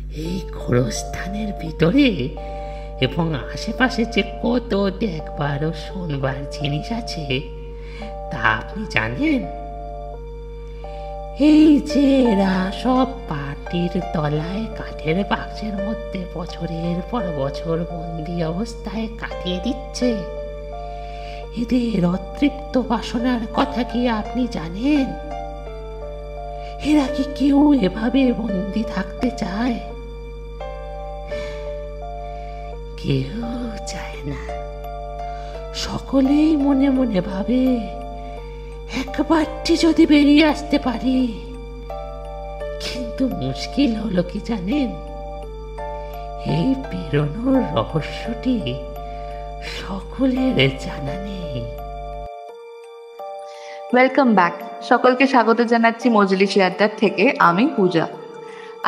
এই গোরস্থানের ভিতরে এবং আশেপাশে যে কত দেখবার ও শোনবার জিনিস আছে তা আপনি জানেন? এই যে এরা সব পাটির তলায় কাঠের বাক্সের মধ্যে বছরের পর বছর বন্দি অবস্থায় কাটিয়ে দিচ্ছে, এদের অতৃপ্ত বাসনার কথা কি আপনি জানেন? এরা কি কেউ এভাবে বন্দি থাকতে চায়? কেউ চায় না। সকলেই মনে মনে ভাবে একবারটি যদি বেরিয়ে আসতে পারি। কিন্তু মুশকিল হলো কি জানেন, এই বেরোনোর রহস্যটি সকলের জানা নেই। Welcome back. সকলকে স্বাগত জানাচ্ছি মজলিসি আড্ডার থেকে। আমি পূজা।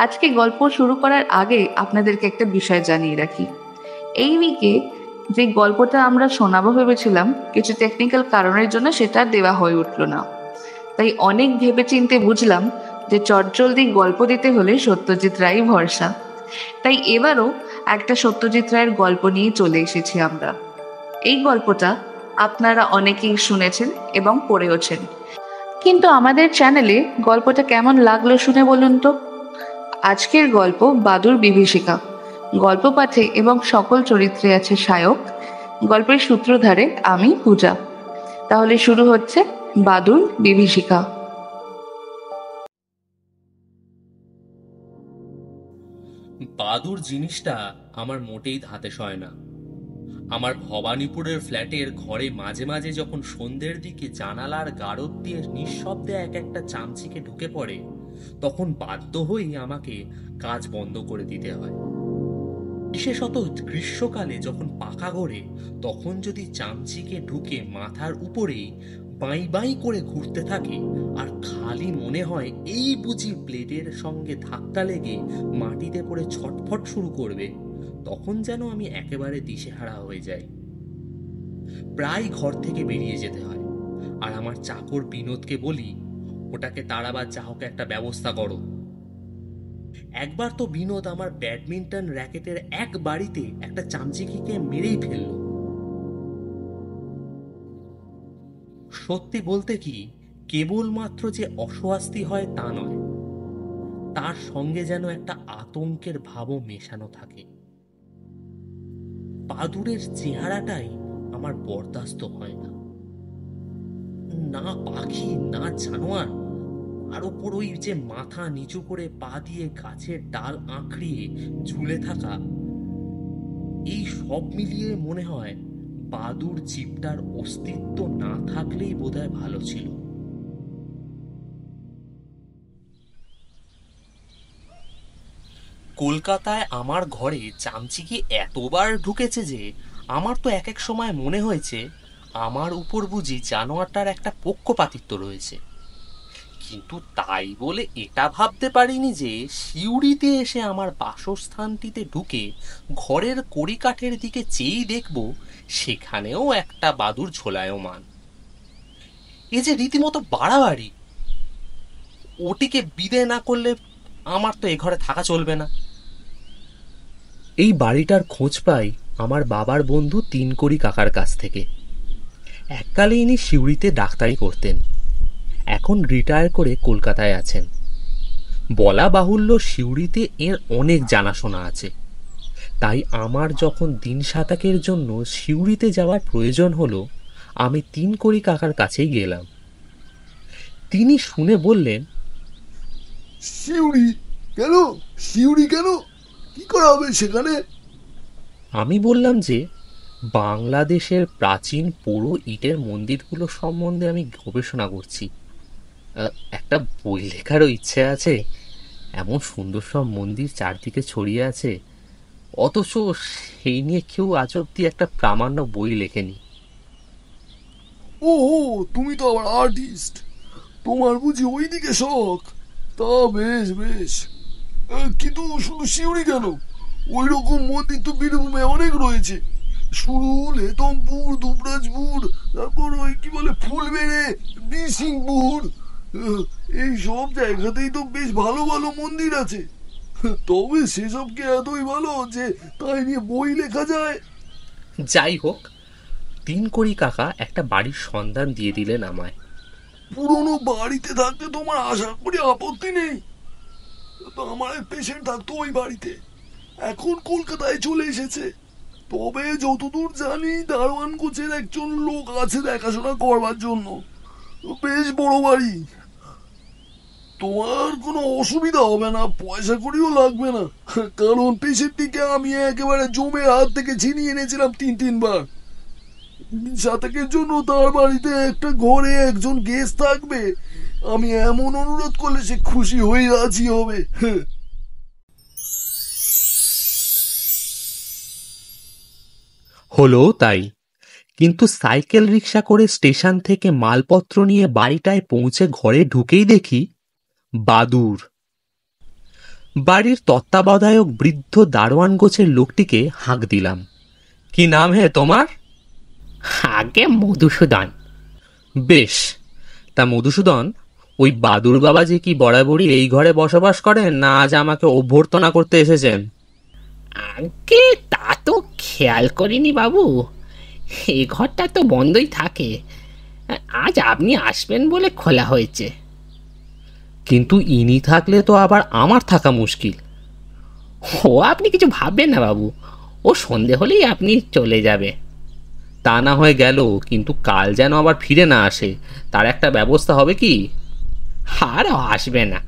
আজকে গল্প শুরু করার আগে আপনাদেরকে একটা বিষয় জানিয়ে রাখি। এই উইকে যে গল্পটা আমরা শোনাবো ভেবেছিলাম, কিছু টেকনিক্যাল কারণের জন্য সেটা দেওয়া হয়ে উঠল না। তাই অনেক ভেবেচিন্তে বুঝলাম যে চটজলদি গল্প দিতে হলে সত্যজিৎ রায় ভরসা। তাই এবারও একটা সত্যজিৎ রায়ের গল্প নিয়ে চলে এসেছি আমরা। এই গল্পটা আপনারা অনেকেই শুনেছেন এবং পড়েওছেন, কিন্তু আমাদের চ্যানেলে গল্পটা কেমন লাগলো শুনে বলুন তো। আজকের গল্প বাদুর বিভীষিকা। গল্প পাঠে এবং সকল চরিত্রে আছে সায়ক। গল্পের সূত্রধারে আমি পূজা। তাহলে শুরু হচ্ছে বাদুর বিভীষিকা। বাদুর জিনিসটা আমার মোটেই ধাতে সয় না। আমার ভবানীপুরের ফ্ল্যাটের ঘরে মাঝে মাঝে যখন সন্ধ্যের দিকে জানালার গারদ দিয়ে নিঃশব্দে এক একটা চামচিকে ঢুকে পড়ে, তখন বাধ্য হয়েই আমাকে কাজ বন্ধ করে দিতে হয়। বিশেষত গ্রীষ্মকালে যখন পাকা ঘরে, তখন যদি চামচিকে ঢুকে মাথার উপরেই বাই বাই করে ঘুরতে থাকে আর খালি মনে হয় এই বুঝি ব্লেডের সঙ্গে ধাক্কা লেগে মাটিতে পড়ে ছটফট শুরু করবে, তখন যেন আমি একেবারে দিশেহারা হয়ে যাই। প্রায় ঘর থেকে বেরিয়ে যেতে হয়, আর আমার চাকর বিনোদকে বলি ওটাকে তাড়াবার চাহকে একটা ব্যবস্থা করো। একবার তো বিনোদ আমার ব্যাডমিন্টন র্যাকেটের এক বাড়িতে একটা চামচিকিকে মেরেই ফেলল। সত্যি বলতে কি, কেবলমাত্র যে অস্বস্তি হয় তা নয়, তার সঙ্গে যেন একটা আতঙ্কের ভাবও মেশানো থাকে। বাদুড়ের চেহারাটাই আমার বরদাস্ত হয় না। না পাখি না জানোয়ার, আর ওপর ওই যে মাথা নিচু করে পা দিয়ে গাছের ডাল আঁকড়িয়ে ঝুলে থাকা, এই সব মিলিয়ে মনে হয় বাদুর জীবটার অস্তিত্ব না থাকলেই বোধহয় ভালো ছিল। কলকাতায় আমার ঘরে চামচিকি এতবার ঢুকেছে যে আমার তো এক এক সময় মনে হয়েছে আমার উপর বুঝি জানোয়ারটার একটা পক্ষপাতিত্ব রয়েছে। কিন্তু তাই বলে এটা ভাবতে পারিনি যে সিউড়িতে এসে আমার বাসস্থানটিতে ঢুকে ঘরের কড়িকাঠের দিকে চেয়েই দেখব সেখানেও একটা বাদুর ঝোলায়মান। এ যে রীতিমতো বাড়াবাড়ি। ওটিকে বিদে না করলে আমার তো এ ঘরে থাকা চলবে না। এই বাড়িটার খোঁজ পাই আমার বাবার বন্ধু তিনকড়ি কাকার কাছ থেকে। এককালে ইনি সিউড়িতে ডাক্তারি করতেন, এখন রিটায়ার করে কলকাতায় আছেন। বলা বাহুল্য সিউড়িতে এর অনেক জানাশোনা আছে। তাই আমার যখন দিন সাতাকের জন্য সিউড়িতে যাওয়ার প্রয়োজন হলো, আমি তিনকড়ি কাকার কাছেই গেলাম। তিনি শুনে বললেন, সিউড়ি কেন? সিউড়ি কেন? কি করা হবে সেখানে? আমি বললাম যে বাংলাদেশের প্রাচীন পুরো ইটের মন্দিরগুলো সম্বন্ধে আমি গবেষণা করছি। একটা বই লেখারও ইচ্ছে আছে। এমন সুন্দর সব মন্দির চারদিকে ছড়িয়ে আছে, অথচ সেই নিয়ে কেউ আজ অব্দি একটা প্রামাণ্য বই লেখেনি। ও, তুমি তো আবার আর্টিস্ট, তোমার বুঝি ওইদিকে শখ? তা বেশ বেশ, কিন্তু শুধু সিউড়ি কেন? ওই রকম মন্দির তো বীরভূমে অনেক রয়েছে। সুরুল, হেতমপুর, দুবরাজপুর, তারপর ওই কি বলে ফুলবেড়ে, বিসিংপুর, এই সব জায়গাতেই তো বেশ ভালো ভালো মন্দির আছে। তবে সেসব কি এতই ভালো যে তাই নিয়ে বই লেখা যায়? যাই হোক, তিনকড়ি কাকা একটা বাড়ির সন্ধান দিয়ে দিলেন আমায়। পুরনো বাড়িতে থাকতে তোমার আশা করি আপত্তি নেই। তো আমার পেশেন্ট থাকতো ওই বাড়িতে, এখন কলকাতায় চলে এসেছে। তবে যতদূর জানি দারোয়ান কোচের একজন লোক আছে দেখাশোনা করবার জন্য। বেশ বড় বাড়ি, তোমার কোনো অসুবিধা হবে না, পয়সা করিও লাগবে না। কারণ পেশেন্টটিকে আমি একেবারে জমের হাত থেকে ছিনিয়ে এনেছিলাম তিনবার। সাতেকের জন্য তার বাড়িতে একটা ঘরে একজন গেস্ট থাকবে, আমি এমন অনুরোধ করলে সে খুশি হয়ে রাজি হবে। হলো তাই, কিন্তু সাইকেল রিক্সা করে স্টেশন থেকে মালপত্র নিয়ে বাড়িটায় পৌঁছে ঘরে ঢুকেই দেখি বাদুর। বাড়ির তত্ত্বাবধায়ক বৃদ্ধ দারোয়ান গোছের লোকটিকে হাঁক দিলাম, কি নাম হে তোমার? আগে মধুসূদন। বেশ, তা মধুসূদন, ওই বাদুর বাবা যে কি বরাবরই এই ঘরে বসবাস করেন, না আজ আমাকে অভ্যর্থনা করতে এসেছেন? আগে তা তো খেয়াল করিনি বাবু, এই ঘরটা তো বন্ধই থাকে, আজ আপনি আসবেন বলে খোলা হয়েছে। কিন্তু ইনি থাকলে তো আবার আমার থাকা মুশকিল। ও আপনি কিছু ভাববেন না বাবু, ও সন্ধে হলেই আপনি চলে যাবে। তা না হয়ে গেল, কিন্তু কাল যেন আবার ফিরে না আসে, তার একটা ব্যবস্থা হবে কি? আর আসবে না,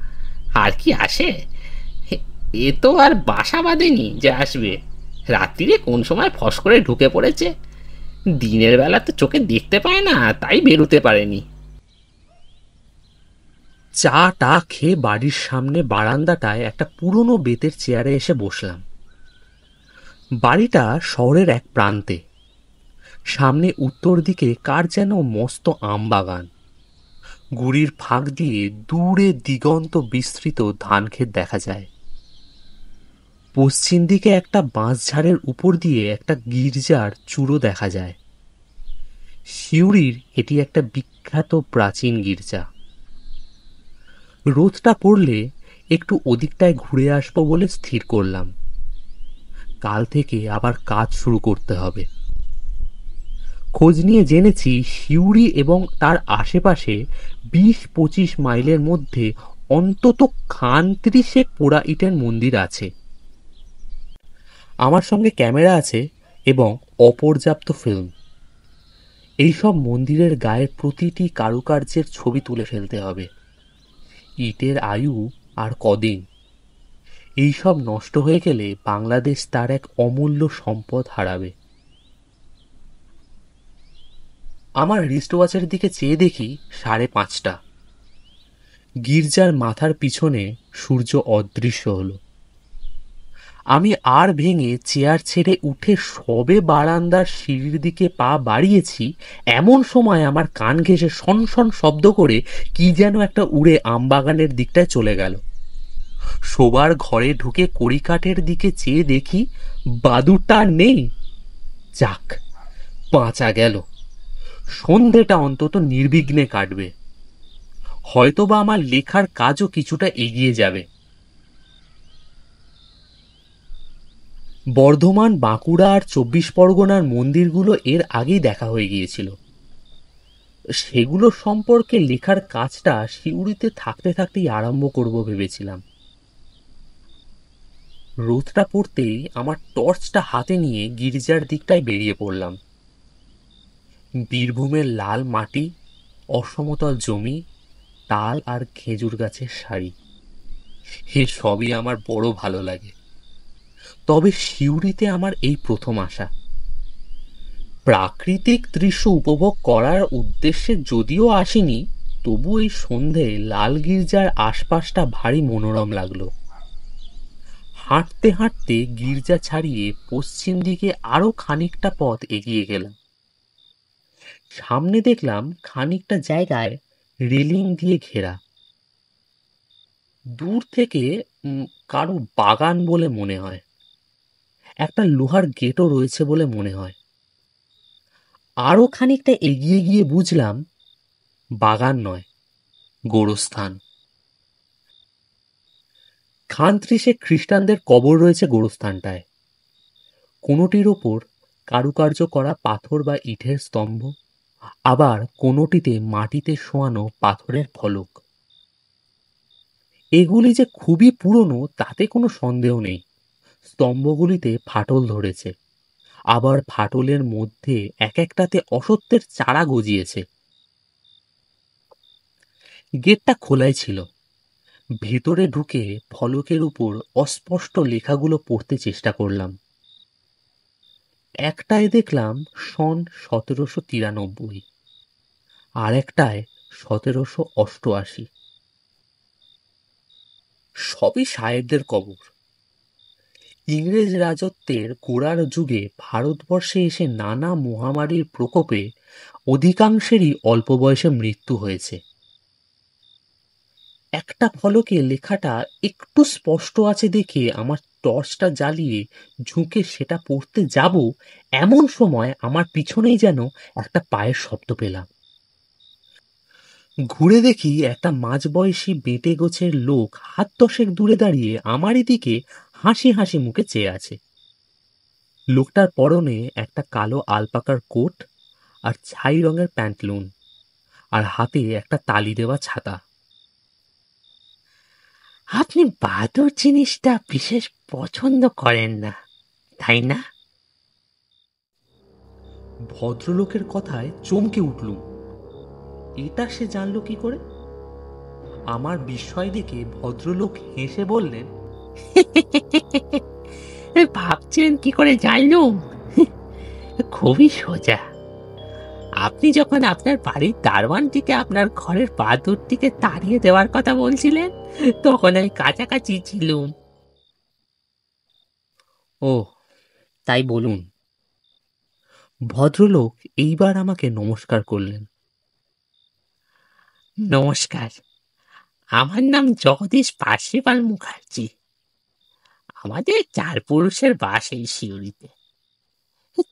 আর কি আসে, এ তো আর বাসা বাঁধেনি যে আসবে। রাত্রিরে কোন সময় ফস করে ঢুকে পড়েছে, দিনের বেলা তো চোখে দেখতে পায় না, তাই বেরোতে পারেনি। চা টা খেয়ে বাড়ির সামনে বারান্দাটায় একটা পুরনো বেতের চেয়ারে এসে বসলাম। বাড়িটা শহরের এক প্রান্তে, সামনে উত্তর দিকে কার যেন মস্ত আম বাগান, গুড়ির ফাঁক দিয়ে দূরে দিগন্ত বিস্তৃত ধান ক্ষেত দেখা যায়। পশ্চিম দিকে একটা বাঁশঝাড়ের উপর দিয়ে একটা গির্জার চূড়ো দেখা যায়। সিউড়ির এটি একটা বিখ্যাত প্রাচীন গির্জা। রোদটা পড়লে একটু ওদিকটায় ঘুরে আসবো বলে স্থির করলাম। কাল থেকে আবার কাজ শুরু করতে হবে। খোঁজ নিয়ে জেনেছি সিউড়ি এবং তার আশেপাশে 20-25 মাইলের মধ্যে অন্তত খান 30 পোড়া ইটের মন্দির আছে। আমার সঙ্গে ক্যামেরা আছে এবং অপর্যাপ্ত ফিল্ম। এইসব মন্দিরের গায়ের প্রতিটি কারুকার্যের ছবি তুলে ফেলতে হবে। ইটের আয়ু আর কদিন, এইসব নষ্ট হয়ে গেলে বাংলাদেশ তার এক অমূল্য সম্পদ হারাবে। আমার রিস্ট ওয়াচের দিকে চেয়ে দেখি 5:30। গির্জার মাথার পিছনে সূর্য অদৃশ্য হলো। আমি আর ভেঙে চেয়ার ছেড়ে উঠে সবে বারান্দার সিঁড়ির দিকে পা বাড়িয়েছি, এমন সময় আমার কান ঘেঁষে শনশন শব্দ করে কি যেন একটা উড়ে আমবাগানের দিকটায় চলে গেল। শোবার ঘরে ঢুকে কড়িকাঠের দিকে চেয়ে দেখি বাদুরটা আর নেই। যাক, বাঁচা গেল। সন্ধেটা অন্তত নির্বিঘ্নে কাটবে, হয়তোবা আমার লেখার কাজও কিছুটা এগিয়ে যাবে। বর্ধমান, বাঁকুড়া আর 24 পরগনার মন্দিরগুলো এর আগেই দেখা হয়ে গিয়েছিল। সেগুলো সম্পর্কে লেখার কাজটা সিউড়িতে থাকতে থাকতেই আরম্ভ করব ভেবেছিলাম। রোদটা পড়তেই আমার টর্চটা হাতে নিয়ে গির্জার দিকটায় বেরিয়ে পড়লাম। বীরভূমের লাল মাটি, অসমতল জমি, তাল আর খেজুর গাছের সারি, এ সবই আমার বড় ভালো লাগে। তবে সিউড়িতে আমার এই প্রথম আসা। প্রাকৃতিক দৃশ্য উপভোগ করার উদ্দেশ্যে যদিও আসিনি, তবু এই সন্ধে লাল গির্জার আশপাশটা ভারী মনোরম লাগলো। হাঁটতে হাঁটতে গির্জা ছাড়িয়ে পশ্চিম দিকে আরো খানিকটা পথ এগিয়ে গেলাম। সামনে দেখলাম খানিকটা জায়গায় রেলিং দিয়ে ঘেরা। দূর থেকে কারো বাগান বলে মনে হয়। একটা লোহার গেটও রয়েছে বলে মনে হয়। আরো খানিকটা এগিয়ে গিয়ে বুঝলাম বাগান নয়, গোরস্থান। খান ত্রিশে খ্রিস্টানদের কবর রয়েছে গোরস্থানটায়। কোনোটির ওপর কারুকার্য করা পাথর বা ইটের স্তম্ভ, আবার কোনোটিতে মাটিতে শোয়ানো পাথরের ফলক। এগুলি যে খুবই পুরনো তাতে কোনো সন্দেহ নেই। স্তম্ভগুলিতে ফাটল ধরেছে, আবার ফাটলের মধ্যে এক একটাতে অসত্যের চারা গজিয়েছে। গেটটা খোলাই ছিল। ভেতরে ঢুকে ফলকের উপর অস্পষ্ট লেখাগুলো পড়তে চেষ্টা করলাম। একটায় দেখলাম সন 1793, আর একটায় 1788। সবই সাহেবদের কবর। ইংরেজ রাজত্বের গোড়ার যুগে ভারতবর্ষে এসে নানা মহামারীর প্রকোপে অধিকাংশেরই অল্প বয়সে মৃত্যু হয়েছে। একটা ফলকে লেখাটা একটু স্পষ্ট আছে দেখে আমার টর্চটা জ্বালিয়ে ঝুঁকে সেটা পড়তে যাব, এমন সময় আমার পিছনেই যেন একটা পায়ের শব্দ পেলাম। ঘুরে দেখি একটা মাঝবয়সী বেঁটে গোছের লোক হাত 10 দূরে দাঁড়িয়ে আমারই দিকে হাসি হাসি মুখে চেয়ে আছে। লোকটার পরনে একটা কালো আলপাকার কোট আর ছাই রঙের প্যান্টলুন, আর হাতে একটা তালি দেওয়া ছাতা। আপনি বাদুর জিনিসটা বিশেষ পছন্দ করেন না, তাই না? ভদ্রলোকের কথায় চমকে উঠলুম। এটা সে জানলো কি করে? আমার বিস্ময় দেখে ভদ্রলোক হেসে বললেন, ভাবছেন কি করে জানলুম? খুবই সোজা। আপনি যখন আপনার বাড়ির দারোয়ানটিকে আপনার ঘরের বাদুরটিকে তাড়িয়ে দেওয়ার কথা বলছিলেন, তখন আমি কাছাকাছি ছিলুম। ও, তাই বলুন। ভদ্রলোক এইবার আমাকে নমস্কার করলেন। নমস্কার, আমার নাম জগদীশ পার্সিপাল মুখার্জি। আমাদের 4 পুরুষের বাস এই সিউড়িতে।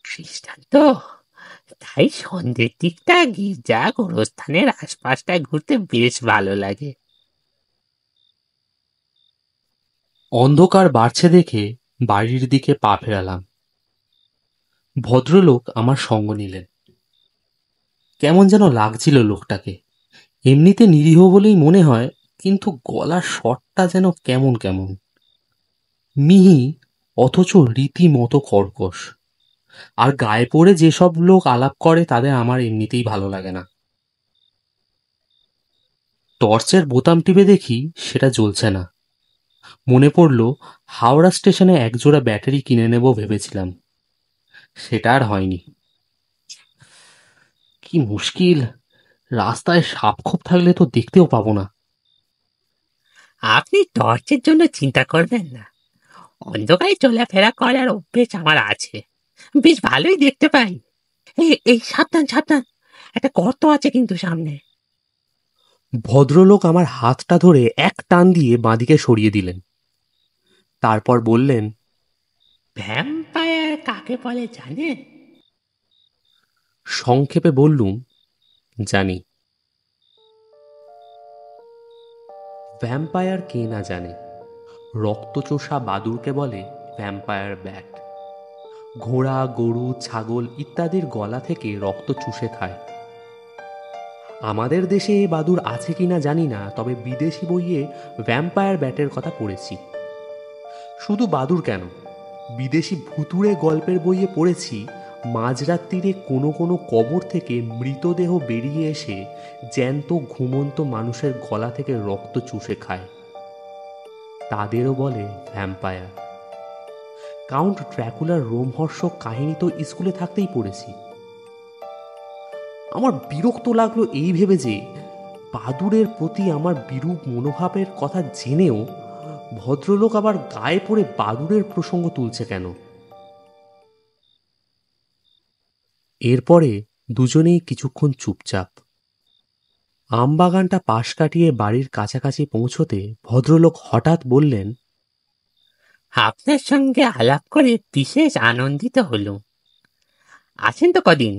খ্রিস্টান তো, তাই সন্ধ্যের দিকটা গির্জা গোরস্থানের আশপাশটায় ঘুরতে বেশ ভালো লাগে। অন্ধকার বাড়ছে দেখে বাড়ির দিকে পা ফেরালাম। ভদ্রলোক আমার সঙ্গ নিলেন। কেমন যেন লাগছিল লোকটাকে। এমনিতে নিরীহ বলেই মনে হয়, কিন্তু গলার স্বরটা যেন কেমন কেমন মিহি, অথচ রীতিমতো কর্কশ। আর গায়ে পড়ে যেসব লোক আলাপ করে তাদের আমার এমনিতেই ভালো লাগে না। টর্চের বোতাম টিপে দেখি সেটা জ্বলছে না। মনে পড়ল হাওড়া স্টেশনে একজোড়া ব্যাটারি কিনে নেব ভেবেছিলাম, সেটা আর হয়নি। কি মুশকিল, রাস্তায় সাপখোপ থাকলে তো দেখতেও পাবো না। আপনি টর্চের জন্য চিন্তা করবেন না, অন্ধকারে চলাফেরা করার অভ্যেস আমার আছে, বেশ ভালোই দেখতে পাই। এই সাবধান সাবধান, একটা গর্ত আছে কিন্তু সামনে। ভদ্রলোক আমার হাতটা ধরে এক টান দিয়ে বাঁদিকে সরিয়ে দিলেন। তারপর বললেন, ভ্যাম্পায়ার কাকে বলে জানেন? সংক্ষেপে বললুম, জানি। ভ্যাম্পায়ার কে না জানে? রক্তচোষা বাদুরকে বলে ভ্যাম্পায়ার ব্যাট। ঘোড়া, গরু, ছাগল ইত্যাদির গলা থেকে রক্ত চুষে খায়। আমাদের দেশে এ বাদুর আছে কিনা জানি না, তবে বিদেশি বইয়ে ভ্যাম্পায়ার ব্যাটের কথা পড়েছি। শুধু বাদুর কেন, বিদেশি ভুতুড়ে গল্পের বইয়ে পড়েছি মাঝরাত্রিরে কোনো কোনো কবর থেকে মৃতদেহ বেরিয়ে এসে জ্যান্ত ঘুমন্ত মানুষের গলা থেকে রক্ত চুষে খায়। তাদেরও বলে ভ্যাম্পায়ার। কাউন্ট ড্র্যাকুলার রোমহর্ষক কাহিনী তো স্কুলে থাকতেই পড়েছি। আমার বিরক্ত লাগলো এই ভেবে যে বাদুড়ের প্রতি আমার বিরূপ মনোভাবের কথা জেনেও ভদ্রলোক আবার গায়ে পড়ে বাদুড়ের প্রসঙ্গ তুলছে কেন। এরপরে দুজনেই কিছুক্ষণ চুপচাপ। আমবাগানটা পাশ কাটিয়ে বাড়ির কাছাকাছি পৌঁছতে ভদ্রলোক হঠাৎ বললেন, আপনার সঙ্গে আলাপ করে বিশেষ আনন্দিত হলুম। আছেন তো কদিন?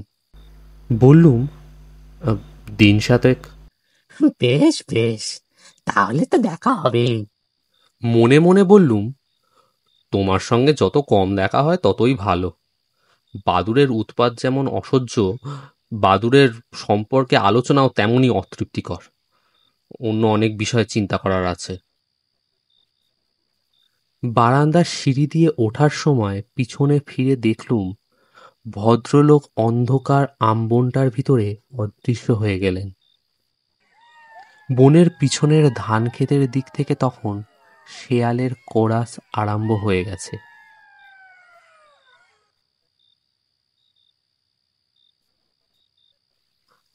বললুম, দিন 7। বেশ বেশ, তাহলে তো দেখা হবে। মনে মনে বললুম, তোমার সঙ্গে যত কম দেখা হয় ততই ভালো। বাদুড়ের উৎপাত যেমন অসহ্য, বাদুড়ের সম্পর্কে আলোচনাও তেমনই অতৃপ্তিকর। অন্য অনেক বিষয়ে চিন্তা করার আছে। বারান্দার সিঁড়ি দিয়ে ওঠার সময় পিছনে ফিরে দেখলুম ভদ্রলোক অন্ধকার আমবনটার ভিতরে অদৃশ্য হয়ে গেলেন। বনের পিছনের ধান ক্ষেতের দিক থেকে তখন শেয়ালের কোরাস আরম্ভ হয়ে গেছে।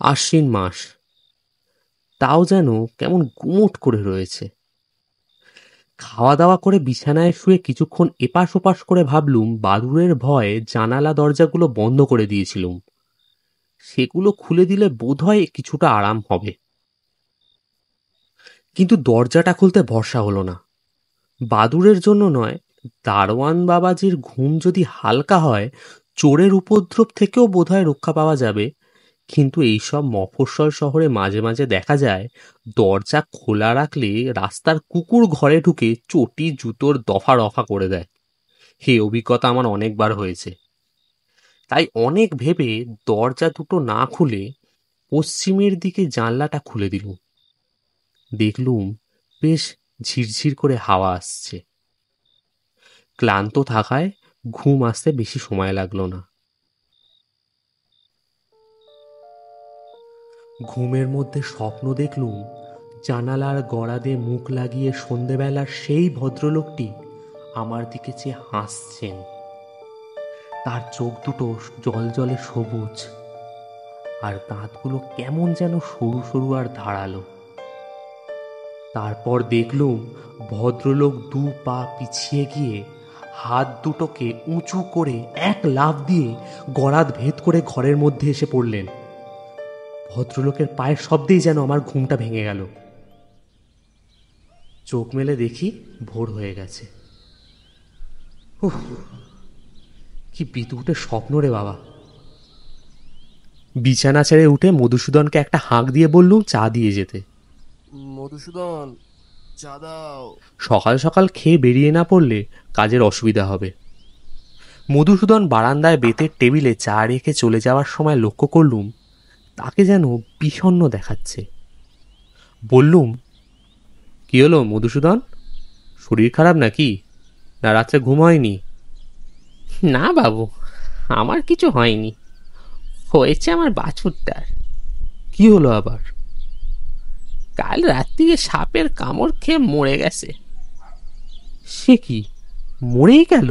আশ্বিন মাস, তাও যেন কেমন গুমোট করে রয়েছে। খাওয়া দাওয়া করে বিছানায় শুয়ে কিছুক্ষণ এপাশ ওপাশ করে ভাবলুম বাদুড়ের ভয়ে জানালা দরজাগুলো বন্ধ করে দিয়েছিলুম, সেগুলো খুলে দিলে বোধহয় কিছুটা আরাম হবে। কিন্তু দরজাটা খুলতে ভরসা হলো না। বাদুড়ের জন্য নয়, দারোয়ান বাবাজির ঘুম যদি হালকা হয় চোরের উপদ্রব থেকেও বোধহয় রক্ষা পাওয়া যাবে। কিন্তু এইসব মফস্বল শহরে মাঝে মাঝে দেখা যায় দরজা খোলা রাখলে রাস্তার কুকুর ঘরে ঢুকে চটি জুতোর দফা রফা করে দেয়। হে অভিজ্ঞতা আমার অনেকবার হয়েছে। তাই অনেক ভেবে দরজা দুটো না খুলে পশ্চিমের দিকে জানলাটা খুলে দিলুম। দেখলুম বেশ ঝিরঝির করে হাওয়া আসছে। ক্লান্ত থাকায় ঘুম আসতে বেশি সময় লাগলো না। ঘুমের মধ্যে স্বপ্ন দেখলুম জানালার গড়াদে মুখ লাগিয়ে সন্ধেবেলার সেই ভদ্রলোকটি আমার দিকে চেয়ে হাসছেন। তার চোখ দুটো জলজলে সবুজ, আর দাঁতগুলো কেমন যেন সরু সরু আর ধারালো। তারপর দেখলুম ভদ্রলোক দু পা পিছিয়ে গিয়ে হাত দুটোকে উঁচু করে এক লাফ দিয়ে গড়াদ ভেদ করে ঘরের মধ্যে এসে পড়লেন। ভদ্রলোকের পায়ের শব্দেই যেন আমার ঘুমটা ভেঙে গেল। চোখ মেলে দেখি ভোর হয়ে গেছে। উহ, কি বিদুটে স্বপ্ন রে বাবা। বিছানা ছেড়ে উঠে মধুসূদনকে একটা হাঁক দিয়ে বললুম চা দিয়ে যেতে। মধুসূদন, চা দাও। সকাল সকাল খেয়ে বেরিয়ে না পড়লে কাজের অসুবিধা হবে। মধুসূদন বারান্দায় বেতের টেবিলে চা রেখে চলে যাওয়ার সময় লক্ষ্য করলুম তাকে যেন বিষণ্ণ দেখাচ্ছে। বললুম, কি হলো মধুসূদন, শরীর খারাপ নাকি, না রাত্রে ঘুম হয়নি? না বাবু, আমার কিছু হয়নি, হয়েছে আমার বাছুরটার। কি হলো আবার? কাল রাত্রিরে সাপের কামড় খেয়ে মরে গেছে। সে কি, মরেই গেল?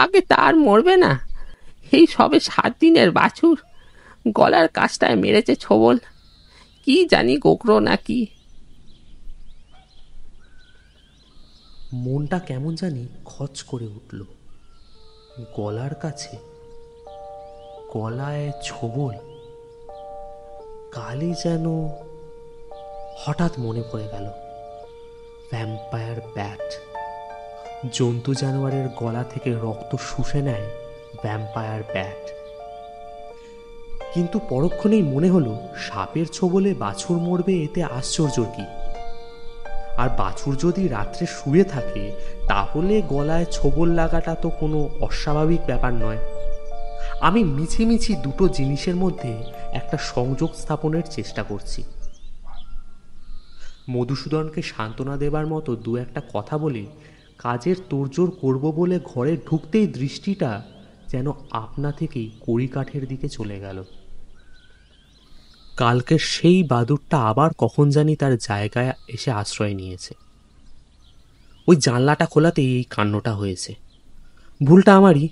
আগে তার মরবে না, এই সবে 7 দিনের বাছুর, গলার কাছটায় মেরেছে ছোবল, কি জানি গোকরো নাকি। মনটা কেমন জানি খচ করে উঠল। গলার কাছে, গলায় ছোবল। কালই যেন হঠাৎ মনে পড়ে গেল ভ্যাম্পায়ার ব্যাট। জন্তু জানোয়ারের গলা থেকে রক্ত শুষে নেয় ভ্যাম্পায়ার ব্যাট। কিন্তু পরক্ষণেই মনে হলো সাপের ছোবলে বাছুর মরবে, এতে আশ্চর্য কি? আর বাছুর যদি রাত্রে শুয়ে থাকে তাহলে গলায় ছোবল লাগাটা তো কোনো অস্বাভাবিক ব্যাপার নয়। আমি মিছিমিছি দুটো জিনিসের মধ্যে একটা সংযোগ স্থাপনের চেষ্টা করছি। মধুসূদনকে সান্ত্বনা দেবার মতো দু একটা কথা বলে কাজের তোড়জোড় করব বলে ঘরে ঢুকতেই দৃষ্টিটা যেন আপনা থেকেই কড়িকাঠের দিকে চলে গেল। কালকে সেই বাদুড়টা আবার কখন জানি তার জায়গায় এসে আশ্রয় নিয়েছে। ওই জানলাটা খোলাতেই এই কাণ্ডটা হয়েছে। ভুলটা আমারই।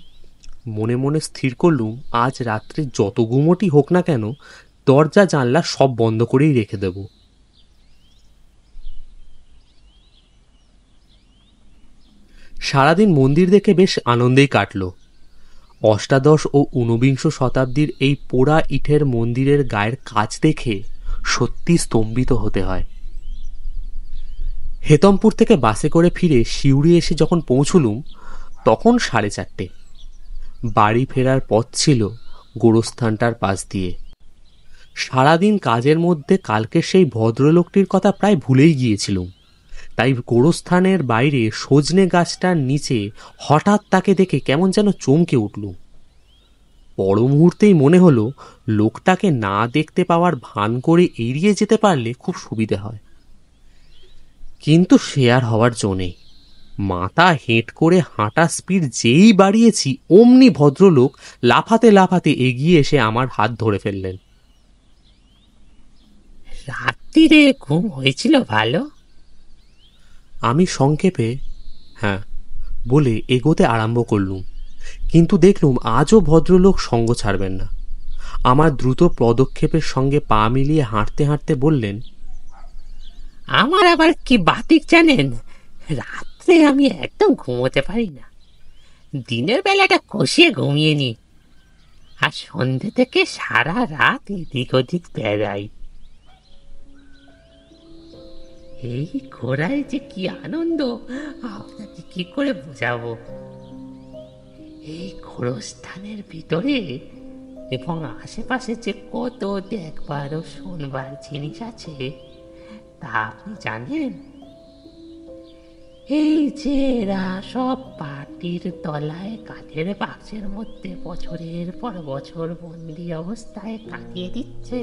মনে মনে স্থির করলুম আজ রাত্রে যত গুমোটি হোক না কেন দরজা জানলা সব বন্ধ করেই রেখে দেব। সারাদিন মন্দির দেখে বেশ আনন্দেই কাটল। অষ্টাদশ ও ঊনবিংশ শতাব্দীর এই পোড়া ইটের মন্দিরের গায়ের কাজ দেখে সত্যি স্তম্ভিত হতে হয়। হেতমপুর থেকে বাসে করে ফিরে সিউড়ি এসে যখন পৌঁছলুম তখন 4:30। বাড়ি ফেরার পথ ছিল গোরস্থানটার পাশ দিয়ে। সারাদিন কাজের মধ্যে কালকে সেই ভদ্রলোকটির কথা প্রায় ভুলেই গিয়েছিলুম। তাই গোরস্থানের বাইরে সজনে গাছটার নিচে হঠাৎ তাকে দেখে কেমন যেন চমকে উঠল। পর মুহূর্তেই মনে হলো লোকটাকে না দেখতে পাওয়ার ভান করে এড়িয়ে যেতে পারলে খুব সুবিধে হয়। কিন্তু সে আর হওয়ার জো নেই। মাথা হেঁট করে হাঁটা স্পিড যেই বাড়িয়েছি অমনি ভদ্রলোক লাফাতে লাফাতে এগিয়ে এসে আমার হাত ধরে ফেললেন। রাত্রিরে ঘুম হয়েছিল ভালো? আমি সংক্ষেপে হ্যাঁ বলে এগোতে আরম্ভ করলুম, কিন্তু দেখলুম আজও ভদ্রলোক সঙ্গ ছাড়বেন না। আমার দ্রুত পদক্ষেপের সঙ্গে পা মিলিয়ে হাঁটতে হাঁটতে বললেন, আমার আবার কি বাতিক জানেন, রাত্রে আমি একদম ঘুমোতে পারি না। দিনের বেলাটা কষিয়ে ঘুমিয়ে নি, আর সন্ধ্যে থেকে সারা রাত এদিক ওদিক বেড়াই। এই ঘোরায় যে কি আনন্দ আপনাকে কি করে বোঝাবো। এই গোরস্থানের ভিতরে এবং আশেপাশে যে কত দেখবার ও শুনবার জিনিস আছে তা আপনি জানেন? এই যে এরা সব পাটির তলায় কাঠের বাক্সের মধ্যে বছরের পর বছর বন্দি অবস্থায় কাটিয়ে দিচ্ছে,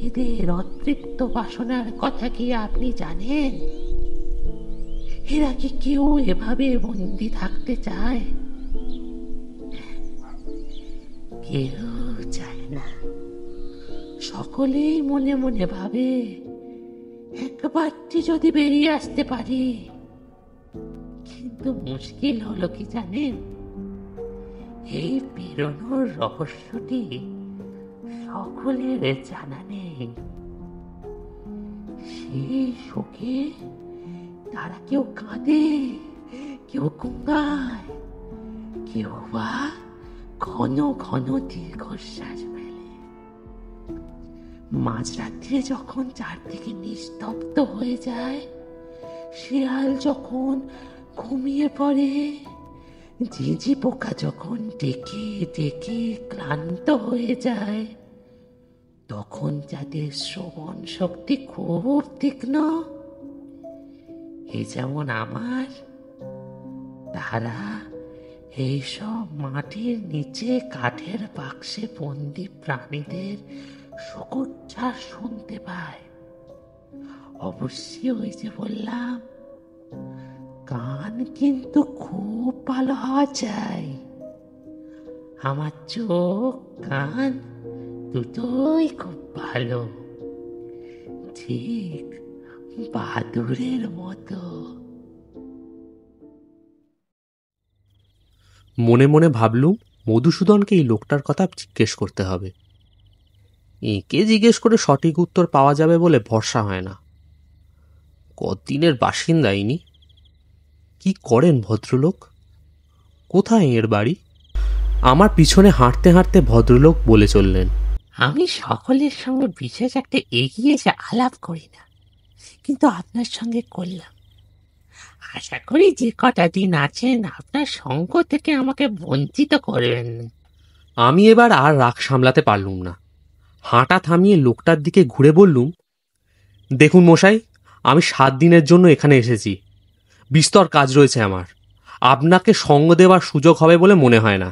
এদের অতৃপ্ত বাসনার কথা কি আপনি জানেন? এরা কি কেউ এভাবে বন্দি থাকতে চায়? কেউ চায় না। সকলেই মনে মনে ভাবে একবারটি যদি বেরিয়ে আসতে পারি। কিন্তু মুশকিল হলো কি জানেন, এই বেরোনোর রহস্যটি সকলের জানা নেই। সেই শোকে তারা কেউ কাঁদে, কেউ কুঙ্গায়, কেউ বা ঘন ঘন দীর্ঘশ্বাস ফেলে। মাঝরাত্রে যখন চারদিকে নিস্তব্ধ হয়ে যায়, শিয়াল যখন ঘুমিয়ে পড়ে, ঝিঁঝি পোকা যখন ডেকে ডেকে ক্লান্ত হয়ে যায়, তখন যাদের শ্রবণ শক্তি খুব তীক্ষ্ণ, এই যেমন আমার, তারা এইসব মাটির নিচে কাঠের বাক্সে বন্দি প্রাণীদের শোকোচ্ছ্বাস শুনতে পায়। অবশ্যই ওই যে বললাম, কান কিন্তু খুব ভালো হওয়া চাই। আমার চোখ কান দুটোই খুব ভালো, ঠিক বাদুড়ের মতো। মনে মনে ভাবলুম মধুসূদনকে এই লোকটার কথা জিজ্ঞেস করতে হবে। একে জিজ্ঞেস করে সঠিক উত্তর পাওয়া যাবে বলে ভরসা হয় না। কতদিনের বাসিন্দা ইনি? কি করেন ভদ্রলোক? কোথায় এর বাড়ি? আমার পিছনে হাঁটতে হাঁটতে ভদ্রলোক বলে চললেন, আমি সকলের সঙ্গে বিশেষ একটা এগিয়ে এসে আলাপ করি না, কিন্তু আপনার সঙ্গে করলাম। আশা করি যে কটা দিন আছেন আপনার সঙ্গ থেকে আমাকে বঞ্চিত করবেন না। আমি এবার আর রাগ সামলাতে পারলুম না। হাঁটা থামিয়ে লোকটার দিকে ঘুরে বললুম, দেখুন মশাই, আমি 7 দিনের জন্য এখানে এসেছি। বিস্তর কাজ রয়েছে আমার। আপনাকে সঙ্গ দেওয়ার সুযোগ হবে বলে মনে হয় না।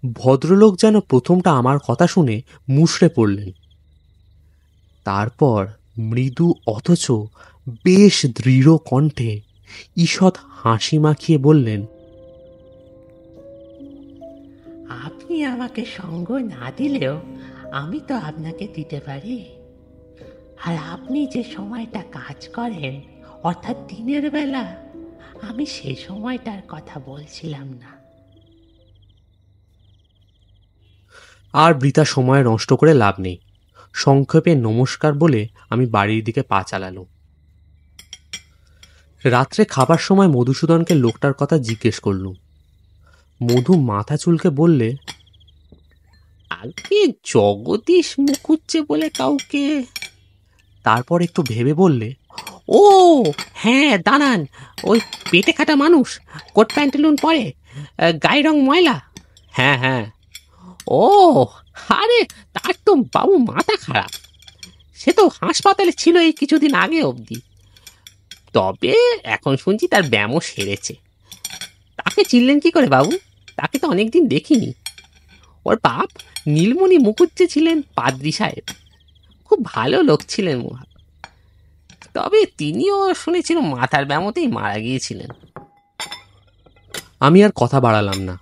ভদ্রলোক যেন প্রথমটা আমার কথা শুনে মুষড়ে পড়লেন। তারপর মৃদু অথচ বেশ দৃঢ় কণ্ঠে ঈষৎ হাসি মাখিয়ে বললেন, আপনি আমাকে সঙ্গ না দিলেও আমি তো আপনাকে দিতে পারি। আর আপনি যে সময়টা কাজ করেন, অর্থাৎ দিনের বেলা, আমি সেই সময়টার কথা বলছিলাম না। আর বৃথা সময় নষ্ট করে লাভ নেই। সংক্ষেপে নমস্কার বলে আমি বাড়ির দিকে পা চালালুম। রাত্রে খাবার সময় মধুসূদনকে লোকটার কথা জিজ্ঞেস করলুম। মধু মাথা চুলকে বললে, আগে জগদীশ মুখুজ্জে বলে কাউকে। তারপর একটু ভেবে বললে, ও হ্যাঁ, দাঁড়ান, ওই পেটে খাটা মানুষ, কোট প্যান্টালুন পরে, গায়ের রং ময়লা। হ্যাঁ হ্যাঁ। ও আরে, তার তো বাবু মাথা খারাপ। সে তো হাসপাতালে ছিল এই কিছুদিন আগে অবধি, তবে এখন শুনছি তার ব্যায়ামও সেরেছে। তাকে চিনলেন কি করে বাবু? তাকে তো অনেকদিন দেখিনি। ওর বাপ নীলমণি মুখুজ্জে ছিলেন পাদ্রী সাহেব, খুব ভালো লোক ছিলেন। তবে তিনিও শুনেছিলাম মাথার ব্যায়ামতেই মারা গিয়েছিলেন। আমি আর কথা বাড়ালাম না,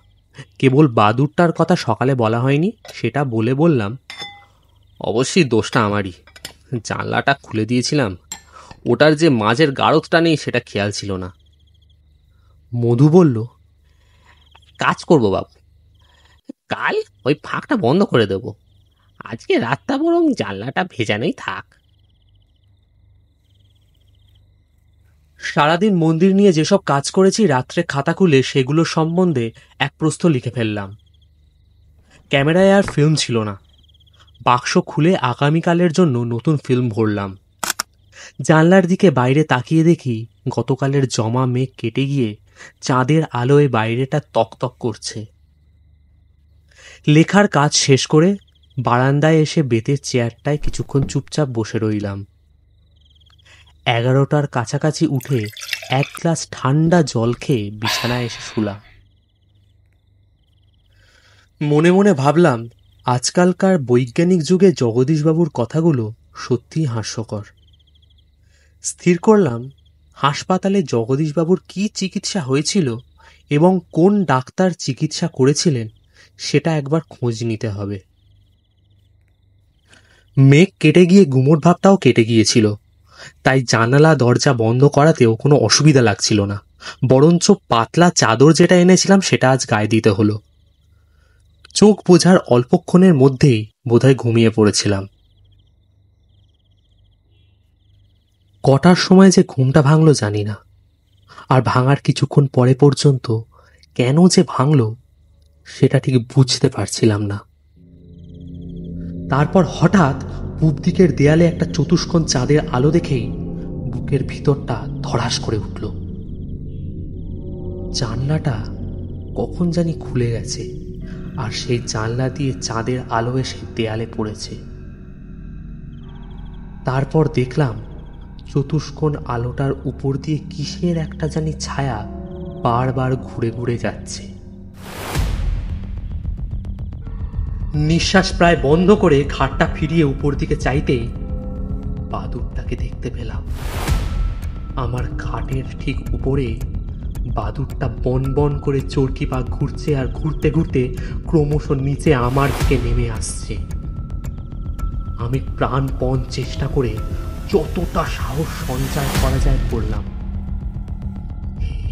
কেবল বাদুরটার কথা সকালে বলা হয়নি সেটা বলে বললাম, অবশ্যই দোষটা আমারই। জানলাটা খুলে দিয়েছিলাম, ওটার যে মাঝের গারদটা নেই সেটা খেয়াল ছিল না। মধু বলল, কাজ করব বাবু, কাল ওই ফাঁকটা বন্ধ করে দেব। আজকে রাতটা বরং জানলাটা ভেজানোই থাক। সারাদিন মন্দির নিয়ে যেসব কাজ করেছি রাত্রে খাতা খুলে সেগুলো সম্বন্ধে এক প্রস্থ লিখে ফেললাম। ক্যামেরায় আর ফিল্ম ছিল না। বাক্স খুলে আগামীকালের জন্য নতুন ফিল্ম ভরলাম। জানলার দিকে বাইরে তাকিয়ে দেখি গতকালের জমা মেঘ কেটে গিয়ে চাঁদের আলোয় বাইরেটা তকতক করছে। লেখার কাজ শেষ করে বারান্দায় এসে বেতের চেয়ারটায় কিছুক্ষণ চুপচাপ বসে রইলাম। 11টার কাছাকাছি উঠে এক গ্লাস ঠান্ডা জল খেয়ে বিছানায় এসে শুলাম। মনে মনে ভাবলাম, আজকালকার বৈজ্ঞানিক যুগে জগদীশবাবুর কথাগুলো সত্যিই হাস্যকর। স্থির করলাম, হাসপাতালে জগদীশবাবুর কি চিকিৎসা হয়েছিল এবং কোন ডাক্তার চিকিৎসা করেছিলেন সেটা একবার খোঁজ নিতে হবে। মেঘ কেটে গিয়ে গুমোট ভাবটাও কেটে গিয়েছিল, তাই জানালা দরজা বন্ধ করাতেও কোনো অসুবিধা লাগছিল না। বরঞ্চ পাতলা চাদর যেটা এনেছিলাম সেটা আজ গায়ে দিতে হলো। চোখ বোঝার অল্পক্ষণের মধ্যেই বোধহয় ঘুমিয়ে পড়েছিলাম। কটার সময় যে ঘুমটা ভাঙলো জানি না, আর ভাঙার কিছুক্ষণ পরে পর্যন্ত কেন যে ভাঙলো সেটা ঠিক বুঝতে পারছিলাম না। তারপর হঠাৎ পূব দিকের দেয়ালে একটা চতুষ্কোণ চাঁদের আলো দেখেই বুকের ভিতরটা ধড়াস করে উঠল। জানলাটা কখন জানি খুলে গেছে, আর সেই জানলা দিয়ে চাঁদের আলো এসে দেয়ালে পড়েছে। তারপর দেখলাম চতুষ্কোণ আলোটার উপর দিয়ে কিসের একটা জানি ছায়া বারবার ঘুরে ঘুরে যাচ্ছে। নিঃশ্বাস প্রায় বন্ধ করে ঘাটটা ফিরিয়ে উপর দিকে চাইতেই বাদুরটাকে দেখতে পেলাম। আমার খাটের ঠিক উপরে বাদুরটা বন বন করে চরকি পা ঘুরছে, আর ঘুরতে ঘুরতে ক্রমশ নিচে আমার দিকে নেমে আসছে। আমি প্রাণপণ চেষ্টা করে যতটা সাহস সঞ্চয় করা যায় করলাম।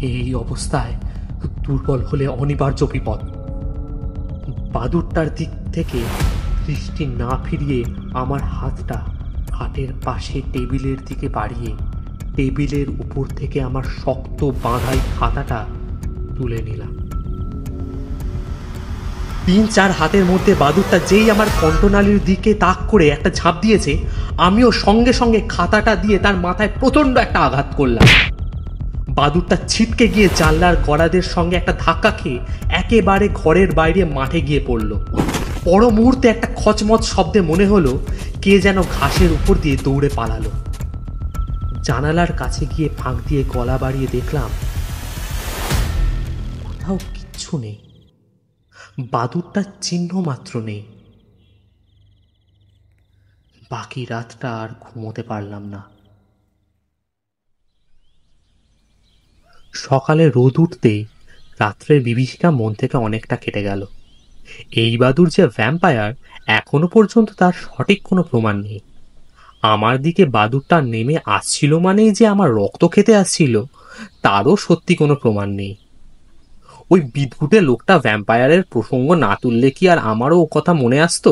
এই অবস্থায় দুর্বল হলে অনিবার্য বিপদ। বাদুরটার দিক থেকে দৃষ্টি না ফিরিয়ে আমার হাতটা খাটের পাশে টেবিলের দিকে বাড়িয়ে টেবিলের উপর থেকে আমার শক্ত বাঁধাই খাতাটা তুলে নিলাম। 3-4 হাতের মধ্যে বাদুরটা যেই আমার কণ্ঠনালীর দিকে তাক করে একটা ঝাঁপ দিয়েছে, আমিও সঙ্গে সঙ্গে খাতাটা দিয়ে তার মাথায় প্রচন্ড একটা আঘাত করলাম। বাদুরটা ছিটকে গিয়ে জানলার গড়াদের সঙ্গে একটা ধাক্কা খেয়ে একেবারে ঘরের বাইরে মাঠে গিয়ে পড়ল। পর মুহূর্তে একটা খচমচ শব্দে মনে হলো কে যেন ঘাসের উপর দিয়ে দৌড়ে পালালো। জানালার কাছে গিয়ে ফাঁক দিয়ে গলা বাড়িয়ে দেখলাম কোথাও কিচ্ছু নেই, বাদুরটার চিহ্ন মাত্র নেই। বাকি রাতটা আর ঘুমোতে পারলাম না। সকালে রোদ উঠতেই রাত্রের বিভীষিকা মন থেকে অনেকটা কেটে গেল। এই বাদুর যে ভ্যাম্পায়ার এখনো পর্যন্ত তার সঠিক কোনো প্রমাণ নেই। আমার দিকে বাদুরটা নেমে আসছিল মানেই যে আমার রক্ত খেতে আসছিল তারও সত্যি কোনো প্রমাণ নেই। ওই বিদঘুটে লোকটা ভ্যাম্পায়ারের প্রসঙ্গ না তুললে কি আর আমারও ও কথা মনে আসতো?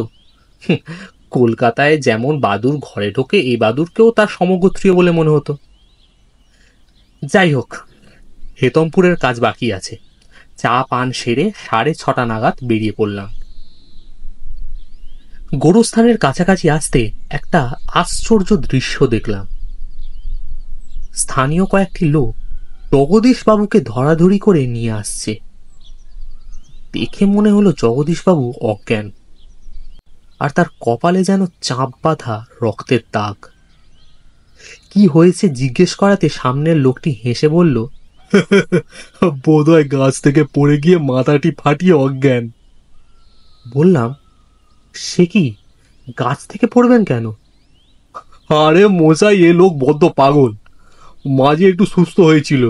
কলকাতায় যেমন বাদুর ঘরে ঢোকে, এই বাদুরকেও তার সমগোত্রীয় বলে মনে হতো। যাই হোক, হেতমপুরের কাজ বাকি আছে। চা পান সেরে 6:30 নাগাদ বেরিয়ে পড়লাম। গোরস্থানের কাছাকাছি আসতে একটা আশ্চর্য দৃশ্য দেখলাম। স্থানীয় কয়েকটি লোক জগদীশবাবুকে ধরাধরি করে নিয়ে আসছে। দেখে মনে হলো জগদীশবাবু অজ্ঞান। আর তার কপালে যেন চাপ বাঁধা রক্তের দাগ। কি হয়েছে জিজ্ঞেস করাতে সামনের লোকটি হেসে বলল, বোধহয় গাছ থেকে পড়ে গিয়ে মাথাটি ফাটিয়ে অজ্ঞান। বললাম, সে কি, গাছ থেকে পড়বেন কেন? আরে মশাই, এ লোক বড্ড পাগল। মাঝে একটু সুস্থ হয়েছিল,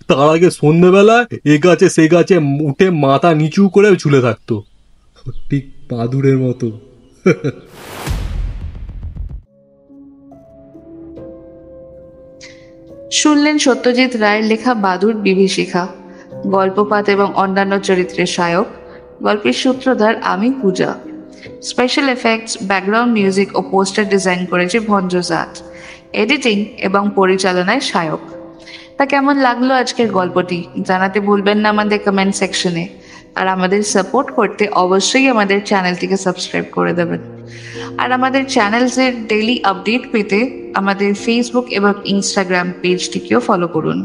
তার আগে সন্ধ্যেবেলা এ গাছে সে গাছে উঠে মাথা নিচু করে ঝুলে থাকতো, ঠিক বাদুড়ের মতো। শুনলেন সত্যজিৎ রায়ের লেখা বাদুড় বিভীষিকা, গল্পপাঠ এবং অন্যান্য চরিত্রের সহায়ক। গল্পের সূত্রধার আমি পূজা। স্পেশাল এফেক্টস, ব্যাকগ্রাউন্ড মিউজিক ও পোস্টার ডিজাইন করেছে ভঞ্জজাত। এডিটিং এবং পরিচালনায় সহায়ক। তা কেমন লাগলো আজকের গল্পটি জানাতে ভুলবেন না আমাদের কমেন্ট সেকশনে। আর আমাদের সাপোর্ট করতে অবশ্যই আমাদের চ্যানেলটিকে সাবস্ক্রাইব করে দেবেন। আর আমাদের চ্যানেলসের ডেইলি আপডেট পেতে আমাদের ফেসবুক এবং ইনস্টাগ্রাম পেজটিকেও ফলো করুন।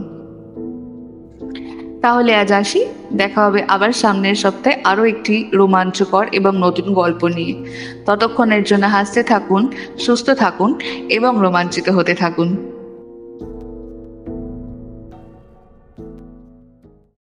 তাহলে আজ আসি, দেখা হবে আবার সামনের সপ্তাহে আরও একটি রোমাঞ্চকর এবং নতুন গল্প নিয়ে। ততক্ষণের জন্য হাসতে থাকুন, সুস্থ থাকুন এবং রোমাঞ্চিত হতে থাকুন।